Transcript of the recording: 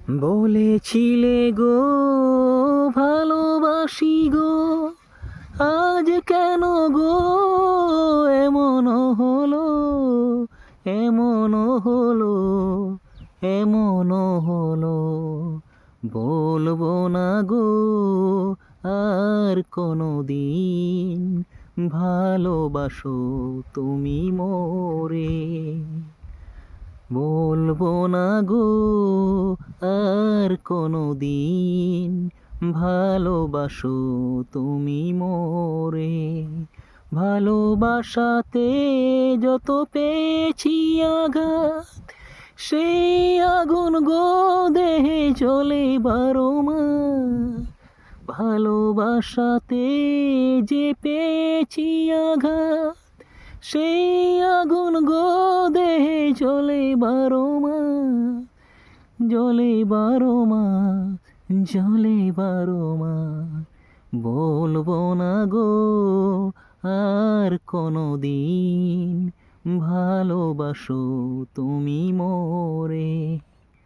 বলেছিলে গো ভালোবাসি গো, আজ কেন গো এমন হলো, এমন হলো, এমন হলো। বলবো না গো আর কোনো দিন, ভালোবাসো তুমি মোরে। বলবো না গো আর কোনো দিন, ভালোবাসো তুমি মোরে। ভালোবাসাতে যত পেয়েছি আঘাত, সেই আগুন গো দেহে জ্বলে 12 মাস। ভালোবাসাতে যে পেয়েছি আঘাত, সেই আগুন গো দেহে জ্বলে 12 মাস, জ্বলে 12 মাস, জ্বলে 12 মাস। বলবো না গো আর কোনো দিন, ভালোবাসো তুমি মোরে।